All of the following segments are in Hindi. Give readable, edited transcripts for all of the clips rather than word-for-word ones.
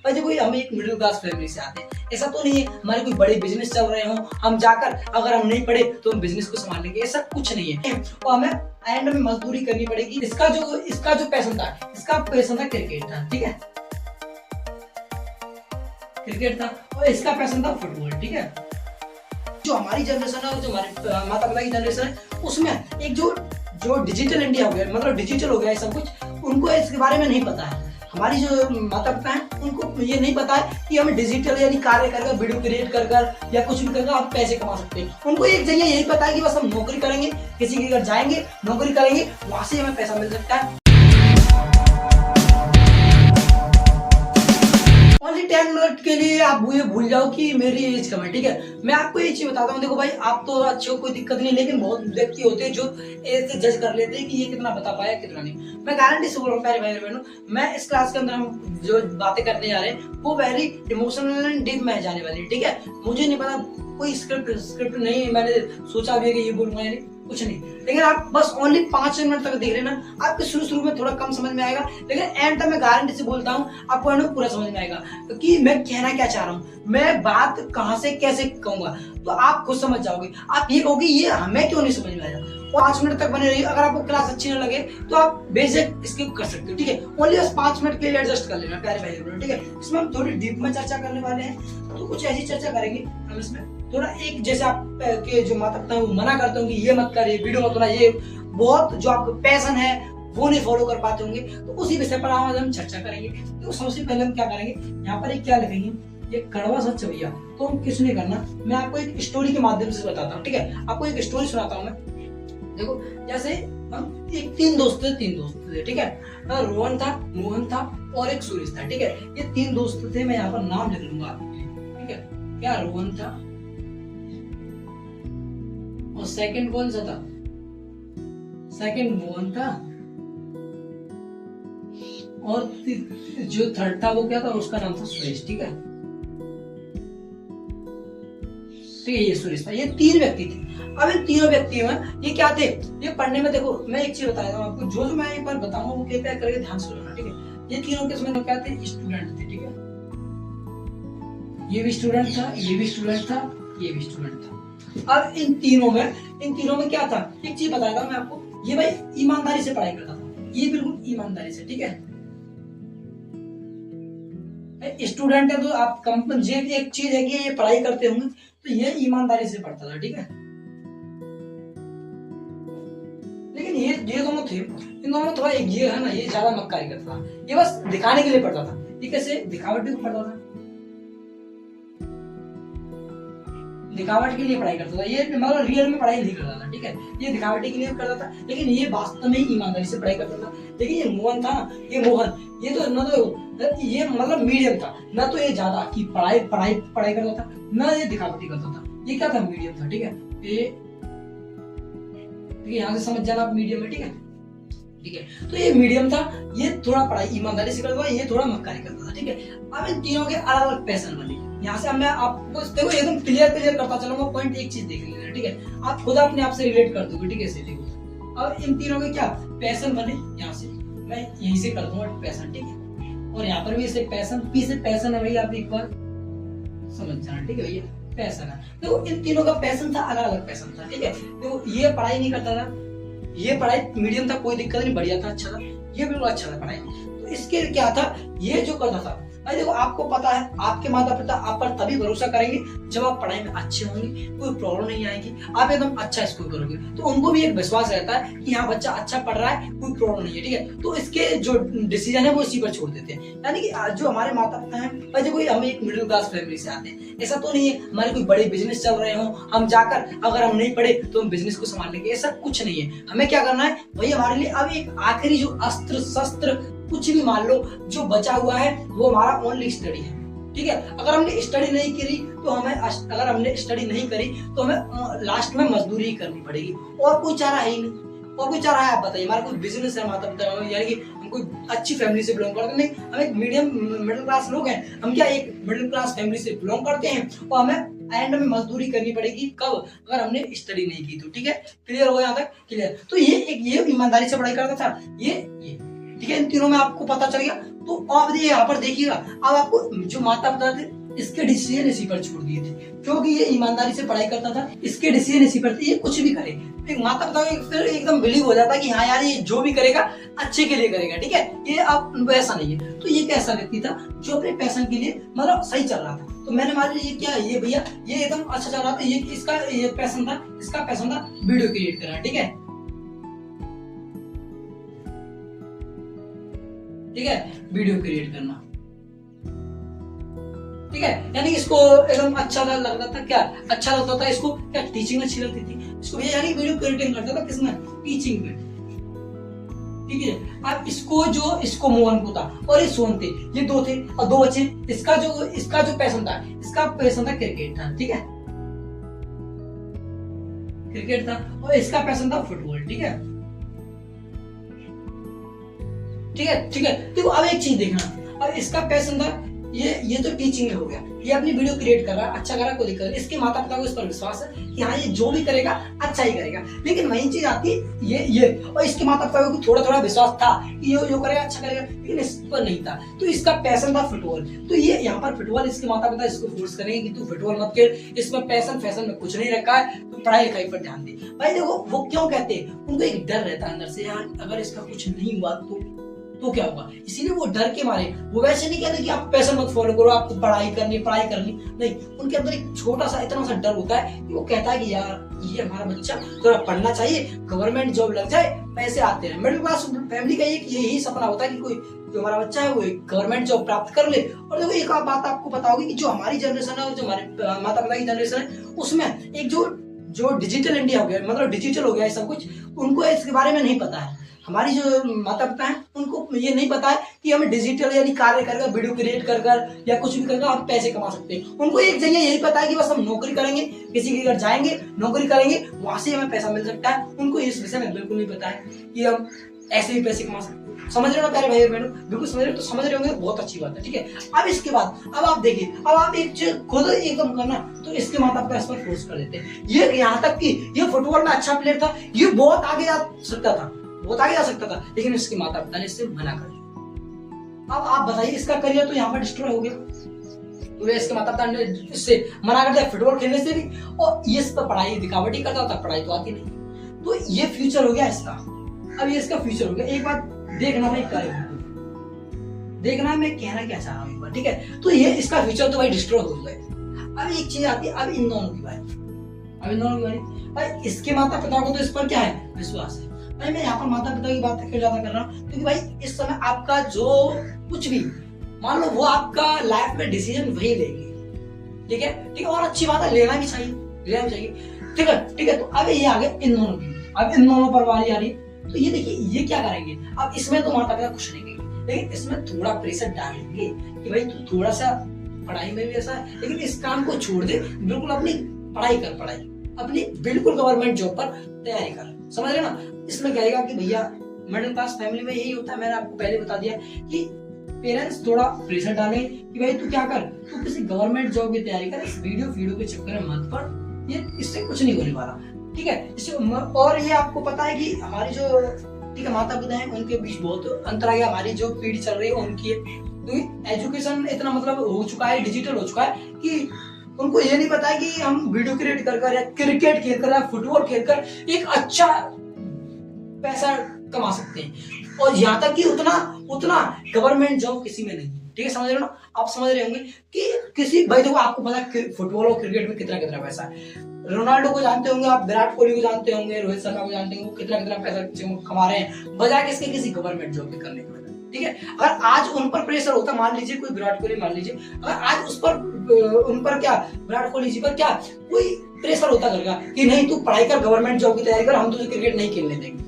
भाई देखो हम एक मिडिल क्लास फैमिली से आते हैं, ऐसा तो नहीं है हमारे कोई बड़े बिजनेस चल रहे हो, हम जाकर अगर हम नहीं पढ़े तो हम बिजनेस को संभाल लेंगे, ऐसा कुछ नहीं है। तो हमें एंड में मजदूरी करनी पड़ेगी। इसका जो पैशन था, इसका पैशन था क्रिकेट था, ठीक है, क्रिकेट था, और इसका पैशन था फुटबॉल, ठीक है। जो हमारी जनरेशन है और जो हमारे माता पिता की जनरेशन है, उसमें एक जो डिजिटल इंडिया हो गया, मतलब डिजिटल हो गया है सब कुछ, उनको इसके बारे में नहीं पता है। हमारी जो माता पिता हैं उनको ये नहीं पता है कि हमें डिजिटल यानी कार्य कर वीडियो क्रिएट कर या कुछ भी कर आप पैसे कमा सकते हैं। उनको एक जगह यही पता है कि बस हम नौकरी करेंगे, किसी के घर जाएंगे, नौकरी करेंगे, वहां से हमें पैसा मिल सकता है। ओनली 10 मिनट के लिए आप ये भूल जाओ कि मेरी एज कम है, ठीक है। मैं आपको ये चीज बताता हूँ, देखो भाई आप तो अच्छे हो, कोई दिक्कत नहीं, लेकिन बहुत व्यक्ति होते हैं जो एज से जज कर लेते हैं कि ये कितना बता पाया कितना नहीं। मैं गारंटी से बोल रहा हूँ प्यारे भाई बहनों, मैं इस क्लास के अंदर हम जो बातें करने जा रहे हैं वो वेरी इमोशनल एंड डीप में जाने वाली है, ठीक है। मुझे नहीं पता, कोई स्क्रिप्ट नहीं मैंने सोचा भी है कि ये बोलूंगा, यानी कुछ नहीं, लेकिन आप बस ओनली 5 मिनट तक देख लेना। आपको शुरू में थोड़ा कम समझ में आएगा, लेकिन एंड तक मैं गारंटी से बोलता हूँ आपको एंड में पूरा समझ में आएगा कि मैं कहना क्या चाह रहा हूँ, मैं बात कहां से कैसे कहूंगा, तो आप खुद समझ जाओगे। आप ये कहोगे ये हमें क्यों नहीं समझ में आया। 5 मिनट तक बने रहिए। अगर आपको क्लास अच्छी ना लगे तो आप बेसिक स्किप कर सकते हो, ठीक है। ओनली बस 5 मिनट के लिए एडजस्ट कर लेना प्यारे भाई बहनों, ठीक है। इसमें हम थोड़ी डीप में चर्चा करने वाले हैं, तो कुछ ऐसी चर्चा करेंगे हम इसमें। थोड़ा एक जैसे आप के जो माता पिता वो मना करते होंगे ये मत कर, ये वीडियो मत बना, ये बहुत जो आपका पैशन है वो नहीं फॉलो कर पाते होंगे, तो उसी विषय पर आज हम चर्चा करेंगे। तो सबसे पहले हम क्या करेंगे, यहाँ पर एक क्या लिखेंगे, ये कड़वा सच भैया, तो हम कुछ नहीं करना, मैं आपको एक स्टोरी के माध्यम से बताता हूँ, ठीक है। आपको एक स्टोरी सुनाता हूँ मैं। देखो जैसे हम एक तीन दोस्त थे, ठीक है। रोहन था, मोहन था और एक सुरेश था, ठीक है। ये 3 दोस्त थे, मैं यहाँ पर नाम लिख लूंगा आपके लिए, ठीक है। क्या रोहन था और सेकंड कौन सा था, सेकंड मोहन था, और जो थर्ड था वो क्या था, उसका नाम था सुरेश, ठीक है। ठीक है, ये सुरेश था। ये 3 व्यक्ति थे। अब इन तीनों व्यक्तियों में ये क्या थे, ये पढ़ने में, देखो मैं एक चीज बताता हूँ आपको, जो मैं एक बार बताऊंगा वो कृपया करके ध्यान से सुनना, ठीक है। ये तीनों किसमें क्या थे, स्टूडेंट थे, ठीक है। ये भी स्टूडेंट था, ये भी स्टूडेंट था, ये भी स्टूडेंट था। अब इन तीनों में क्या था, एक चीज बताता हूँ मैं आपको, ये भाई ईमानदारी से पढ़ाई करता था, ये बिल्कुल ईमानदारी से, ठीक है। स्टूडेंट है तो आप ये एक चीज है कि ये पढ़ाई करते होंगे, तो ये ईमानदारी से पढ़ता था, ठीक है। लेकिन ये दोनों थे, इन दोनों में थोड़ा एक ये है ना, ये ज्यादा मक्कारी करता था, ये बस दिखाने के लिए पढ़ता था। ये कैसे दिखावटी को पढ़ता था, दिखावट के लिए पढ़ाई करता था, ये मतलब रियल में पढ़ाई नहीं करता था, ठीक है। ये दिखावटी के लिए करता था, लेकिन ये वास्तव में ईमानदारी से पढ़ाई करता था। लेकिन ये मोहन था ना, ये तो न तो ये मतलब मीडियम था, ना तो ये ज्यादा की पढ़ाई करता था, ना ये दिखावटी करता था, ये क्या था, मीडियम था, ठीक है। ये यहाँ से समझ जाना आप, मीडियम है, ठीक है, ठीक है। तो ये मीडियम था, ये थोड़ा पढ़ाई ईमानदारी से करता था, ये थोड़ा मक्कारी करता था, ठीक है। अब इन तीनों के अलग अलग पैशन बने। यहाँ से मैं आपको देखो एकदम क्लियर करता चलूंगा, पॉइंट एक चीज देख लेना, ठीक है। आप खुद अपने आप से रिलेट कर दोगे, ठीक है, से देखो। अब इन तीनों के क्या पैशन बने, यहाँ से मैं यहीं से कर दूंगा पैशन, ठीक है। और यहाँ पर भी इसे पैशन, पी से पैशन है भैया, आप एक बार समझ जाना, ठीक है भैया, पैशन है। देखो इन तीनों का पैशन था, अलग अलग पैशन था, ठीक है। देखो ये पढ़ाई नहीं करता था, ये पढ़ाई मीडियम था, कोई दिक्कत नहीं, बढ़िया था, अच्छा था। ये बिल्कुल अच्छा था पढ़ाई। तो इसके क्या था, ये जो करता था भाई, देखो आपको पता है आपके माता पिता आप पर तभी भरोसा करेंगे जब आप पढ़ाई में अच्छे होंगे, कोई प्रॉब्लम नहीं आएगी, आप एकदम अच्छा स्कोर करोगे, तो उनको भी एक विश्वास रहता है कि हाँ बच्चा अच्छा पढ़ रहा है, कोई प्रॉब्लम नहीं है, ठीक है। तो इसके जो डिसीजन है वो इसी पर छोड़ देते हैं। यानी कि जो हमारे माता पिता हैं भाई, देखो हम एक मिडिल क्लास फैमिली से आते हैं, ऐसा तो नहीं है हमारे कोई बड़े बिजनेस चल रहे हो, हम जाकर अगर हम नहीं पढ़े तो हम बिजनेस को संभाल लेंगे, ऐसा कुछ नहीं है। हमें क्या करना है भाई, हमारे लिए अब एक आखिरी जो अस्त्र शस्त्र कुछ भी मान लो जो बचा हुआ है, वो हमारा ओनली स्टडी है, ठीक है। अगर हमने स्टडी नहीं करी तो हमें लास्ट में मजदूरी ही करनी पड़ेगी, और कोई चारा है ही नहीं। और कोई चारा है, आप बताइए, हमारा कोई बिजनेस है, माता पिता, यानी कि हम कोई अच्छी फैमिली से बिलोंग करते नहीं, हम एक मिडिल क्लास लोग हैं, हम क्या एक मिडिल क्लास फैमिली से बिलोंग करते हैं, और हमें एंड में मजदूरी करनी पड़ेगी, कब, अगर हमने स्टडी नहीं की तो, ठीक है। क्लियर हो यहाँ तक, क्लियर। तो ये ईमानदारी से पढ़ाई करता था, ये ठीक है। इन तीनों में आपको पता चल गया। तो आप यहाँ पर देखिएगा, अब आपको जो माता पिता थे इसके डिसीजन इसी पर छोड़ दिए थे, क्योंकि ये ईमानदारी से पढ़ाई करता था, इसके डिसीजन इसी पर थे, ये कुछ भी करे एक माता पिता फिर एकदम बिलीव हो जाता है कि हाँ यार ये जो भी करेगा अच्छे के लिए करेगा, ठीक है। ये अब वैसा नहीं है। तो ये कैसा व्यक्ति था जो अपने पैशन के लिए मतलब सही चल रहा था। तो मैंने मान लिया ये क्या ये भैया ये एकदम अच्छा चल रहा था, ये इसका ये पैशन था, इसका पैशन था वीडियो क्रिएट करना, ठीक है, ठीक है, वीडियो क्रिएट करना, ठीक है। यानी इसको एकदम अच्छा लगता था, क्या अच्छा लगता था इसको, क्या टीचिंग अच्छी लगती थी इसको, यानी वीडियो क्रिएटिंग करता था किसमें, टीचिंग में, ठीक है। अब इसको मोहन को था और ये सोन थे, ये दो थे और दो बच्चे। इसका जो पैशन था क्रिकेट था, ठीक है, क्रिकेट था, और इसका पैशन था फुटबॉल, ठीक है, ठीक है, ठीक है। देखो अब एक चीज देखना, अब इसका पैशन था ये तो टीचिंग में हो गया, ये अपनी वीडियो क्रिएट कर रहा है, अच्छा कर रहा है, कोई दिक्कत नहीं। इसके माता पिता को इस पर विश्वास है कि हाँ ये जो भी करेगा अच्छा ही करेगा। लेकिन वही चीज आती है ये और इसके माता पिता को थोड़ा विश्वास था कि ये जो करेगा अच्छा करेगा, लेकिन इस पर नहीं था। तो इसका पैशन था फुटबॉल, तो ये यहाँ पर फुटबॉल इसके माता पिता इसको फोर्स करेंगे कि तू फुटबॉल मत खेल, इसमें पैशन फैशन में कुछ नहीं रखा है, तो पढ़ाई लिखाई पर ध्यान दे। भाई देखो वो क्यों कहते हैं, उनको एक डर रहता है अंदर से, यार अगर इसका कुछ नहीं हुआ तो क्या होगा, इसीलिए वो डर के मारे वो वैसे नहीं कहते कि आप पैशन मत फॉलो करो, आपको पढ़ाई करनी नहीं, उनके अंदर एक छोटा सा इतना सा डर होता है कि वो कहता है कि यार ये हमारा बच्चा थोड़ा पढ़ना चाहिए, गवर्नमेंट जॉब लग जाए, पैसे आते हैं। मिडिल क्लास फैमिली का एक यही सपना होता है कि कोई जो हमारा बच्चा है वो एक गवर्नमेंट जॉब प्राप्त कर ले। और देखो एक बात आपको पता होगी कि जो हमारी जनरेशन है और जो हमारे माता पिता की जनरेशन है उसमें एक जो डिजिटल इंडिया हो गया, मतलब डिजिटल हो गया है सब कुछ, उनको इसके बारे में नहीं पता है। हमारी जो माता पिता हैं उनको ये नहीं पता है कि हमें डिजिटल यानी कार्य कर वीडियो क्रिएट कर या कुछ भी कर हम पैसे कमा सकते हैं। उनको एक जगह यही पता है कि बस हम नौकरी करेंगे, किसी के घर जाएंगे, नौकरी करेंगे, वहां से हमें पैसा मिल सकता है। उनको इस विषय में बिल्कुल नहीं पता है कि हम ऐसे भी पैसे कमा सकते हैं। समझ रहे हो प्यारे भाई बहनों, बिल्कुल समझ रहे हो, तो समझ रहे होंगे, बहुत अच्छी बात है, ठीक है। अब इसके बाद अब आप देखिए, अब आप एक चीज खुद एकदम करना, तो इसके माता पिता इस पर फोर्स कर देते हैं। ये यहाँ तक कि ये फुटबॉल में अच्छा प्लेयर था, ये बहुत आगे जा सकता था, लेकिन इसके माता पिता ने इससे मना कर दिया। अब आप बताइए इसका करियर तो यहाँ पर डिस्ट्रॉय हो गया, तो इसके माता पिता ने इससे मना कर दिया फुटबॉल खेलने से भी, और ये इस पर पढ़ाई दिखावटी करता था, पढ़ाई तो आती नहीं, तो ये फ्यूचर हो गया इसका। अब ये इसका फ्यूचर हो गया। एक बात देखना भाई, देखना मैं कहना क्या चाह रहा हूँ, ठीक है। तो ये इसका फ्यूचर तो भाई डिस्ट्रॉय हो गया। अब एक चीज आती है, अब इन दोनों की बारी, भाई इसके माता पिता को तो इस पर क्या है, विश्वास है। भाई मैं यहाँ पर माता पिता की बात क्यों ज्यादा कर रहा हूँ, क्योंकि भाई इस समय आपका जो कुछ भी मान लो वो आपका लाइफ में डिसीजन वही लेंगे, ठीक है, और अच्छी बात है, लेना भी चाहिए, ठीक है। तो अब ये आ गए इन दोनों की, अब इन दोनों पर बारी आ रही है। तो ये देखिए ये क्या करेंगे, अब इसमें तो माता पिता कुछ नहीं करेंगे, लेकिन इसमें थोड़ा प्रेशर डालेंगे कि भाई तू थोड़ा सा पढ़ाई में भी ऐसा है, लेकिन इस काम को छोड़ दे, बिल्कुल अपनी पढ़ाई अपनी बिल्कुल गवर्नमेंट जॉब पर तैयारी कर। समझ रहे ना, इसमें कहेगा कि भैया मिडिल क्लास फैमिली में यही होता है, मैंने आपको पहले बता दिया कि पेरेंट्स थोड़ा प्रेशर डालें कि भाई तू क्या कर, तू किसी गवर्नमेंट जॉब की तैयारी कर, इस वीडियो के चक्कर में मत पड़, ये इससे कुछ नहीं होने वाला, ठीक है। इससे और ये आपको पता है कि हमारी जो ठीक है माता पिता हैं उनके बीच बहुत अंतर आ गया, हमारी जो पीढ़ी चल रही है उनकी एजुकेशन इतना मतलब हो चुका है, डिजिटल हो चुका है कि उनको ये नहीं पता है कि हम वीडियो क्रिएट कर या क्रिकेट खेलकर या फुटबॉल खेलकर एक अच्छा पैसा कमा सकते हैं, और यहाँ तक कि उतना गवर्नमेंट जॉब किसी में नहीं, ठीक है। समझ रहे हो ना, आप समझ रहे होंगे कि किसी भाई देखो आपको पता है फुटबॉल और क्रिकेट में कितना पैसा है। रोनाल्डो को जानते होंगे आप, विराट कोहली को जानते होंगे, रोहित शर्मा को जानते होंगे, वो कितना पैसा कमा रहे हैं बजाय किसके किसी गवर्नमेंट जॉब के करने के, ठीक है। अगर आज उन पर प्रेशर होता, मान लीजिए कोई विराट कोहली, मान लीजिए अगर आज उन पर क्या विराट कोहली जी पर क्या कोई प्रेशर होता करेगा कि नहीं तू पढ़ाई कर, गवर्नमेंट जॉब की तैयारी कर, हम तुझे क्रिकेट नहीं खेलने देंगे,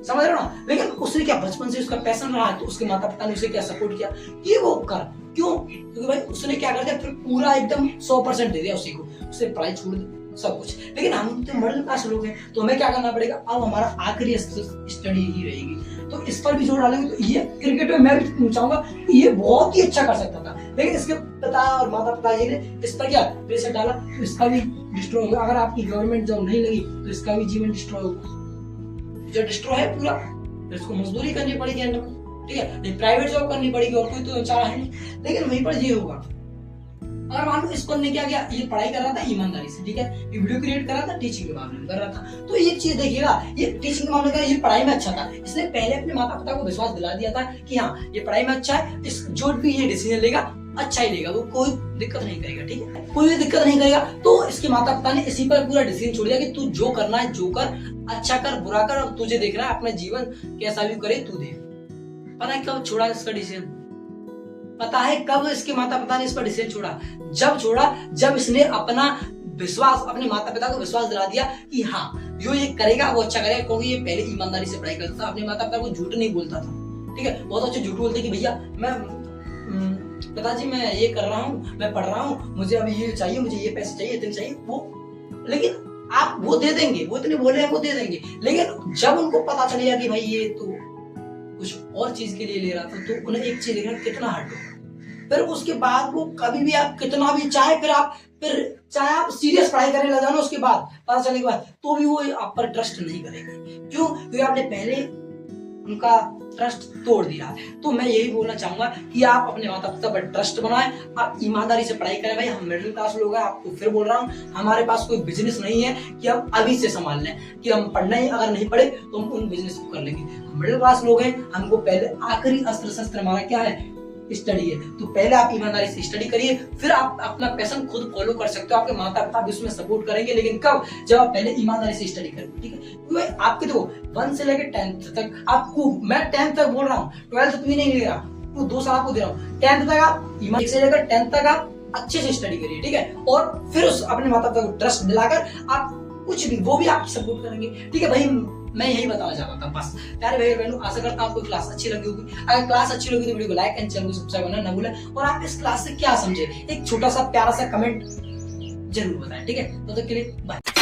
समझ रहे हो ना। लेकिन उसने क्या बचपन से उसका पैशन रहा है, तो उसके माता पिता ने उसे क्या सपोर्ट किया कि वो कर, क्यों, क्योंकि भाई उसने क्या कर दिया, फिर पूरा एकदम 100% दे दिया उसी को, उसे पढ़ाई छोड़ दी सब कुछ। लेकिन हम तो मिडिल क्लास लोग हैं, तो हमें क्या करना पड़ेगा, अब हमारा आखिरी स्टडी ही रहेगी, तो इस पर भी जोर डालेंगे। तो ये क्रिकेट में मैं भी चाहूंगा कि ये बहुत ही अच्छा कर सकता था, लेकिन इसके पिता और माता पिता जी ने इस पर क्या प्रेशर डाला, तो इसका भी डिस्ट्रॉय होगा। अगर आपकी गवर्नमेंट जॉब नहीं लगी तो इसका भी जीवन डिस्ट्रॉय होगा, जो डिस्ट्रॉय है पूरा, तो इसको मजदूरी करनी पड़ेगी अंदर में, ठीक है, नहीं प्राइवेट जॉब करनी पड़ेगी और कोई तो चारा है नहीं। लेकिन वहीं पर ये होगा, अगर मान लो इस बंदे ने क्या किया, ये पढ़ाई कर रहा था ईमानदारी से, ठीक है, ये वीडियो क्रिएट कर रहा था, टीचिंग के मामले में कर रहा था, तो एक चीज देखिएगा, ये टीचिंग के मामले का, ये पढ़ाई में अच्छा था, इसने पहले अपने माता पिता को विश्वास दिला दिया था कि हाँ ये पढ़ाई में अच्छा है, इस जो भी ये डिसीजन लेगा अच्छा ही लेगा, वो कोई दिक्कत नहीं करेगा, ठीक है, कोई भी दिक्कत नहीं करेगा। तो इसके माता पिता ने इसी पर पूरा डिसीजन छोड़ दिया कि तू जो करना है जो कर, अच्छा कर बुरा कर, अब तुझे देखना है अपना जीवन कैसा भी करे तू दे। पता है कब छोड़ा इसका डिसीजन? पता है कब इसके माता पिता ने इस पर डिसीजन छोड़ा? जब इसने अपना विश्वास, अपने माता पिता को विश्वास दिला दिया कि हाँ जो ये करेगा वो अच्छा करेगा, क्योंकि ये पहले ईमानदारी से पढ़ाई करता था, अपने माता पिता को झूठ नहीं बोलता था, ठीक है, बहुत अच्छे झूठ बोलते कि भैया मैं पिताजी मैं ये कर रहा हूँ, मैं पढ़ रहा हूँ, मुझे अभी ये चाहिए, मुझे ये पैसे चाहिए, इतने चाहिए, वो लेकिन आप वो दे देंगे, वो इतने बोले हैं वो दे देंगे, लेकिन जब उनको पता चलेगा कि भाई ये तो कुछ और चीज के लिए ले रहा था, तो उन्हें एक चीज देखना कितना हर्ट होगा। फिर उसके बाद वो कभी भी आप कितना भी चाहे आप सीरियस पढ़ाई करने लग जाओ, उसके बाद पता चलने के बाद तो भी वो आप पर ट्रस्ट नहीं करेंगे। क्यों? क्योंकि आपने पहले उनका ट्रस्ट तोड़ दिया। तो मैं यही बोलना चाहूंगा कि आप अपने माता पिता पर ट्रस्ट बनाएं, आप ईमानदारी से पढ़ाई करें। भाई हम मिडिल क्लास लोग हैं, आपको फिर बोल रहा हूँ, हमारे पास कोई बिजनेस नहीं है कि हम अभी से संभाल लें, कि हम पढ़ना ही अगर नहीं पढ़े तो हम उन बिजनेस को कर लेंगे। हम मिडिल क्लास लोग हैं, हमको पहले आखिरी अस्त्र शस्त्र हमारा क्या है? स्टडी है। तो पहले आप ईमानदारी से स्टडी करिए, फिर आप अपना पैशन खुद फॉलो कर सकते हो, आपके माता पिता भी उसमें सपोर्ट करेंगे, लेकिन कब? जब आप पहले ईमानदारी से स्टडी करेंगे, ठीक है। क्योंकि आपके देखो 1 से लेकर 10th तक आपको, मैं 10th तक बोल रहा हूँ, 12th भी नहीं ले रहा, तो 2 साल आपको दे रहा हूँ। 10th तक आप ईमानदारी से लेकर 10th तक आप अच्छे से स्टडी करिए, ठीक है, और फिर उस अपने माता पिता को ट्रस्ट दिलाकर आप कुछ भी, वो भी आपकी सपोर्ट करेंगे, ठीक है भाई। मैं यही बताना चाहता था बस। प्यारे भाई बहनों, आशा करता हूं आपको क्लास अच्छी लगी होगी। अगर क्लास अच्छी लगी तो वीडियो को लाइक एंड चैनल को सब्सक्राइब करना ना भूलें, और आप इस क्लास से क्या समझे एक छोटा सा प्यारा सा कमेंट जरूर बताएं, ठीक है। तो तब तक के लिए बाय।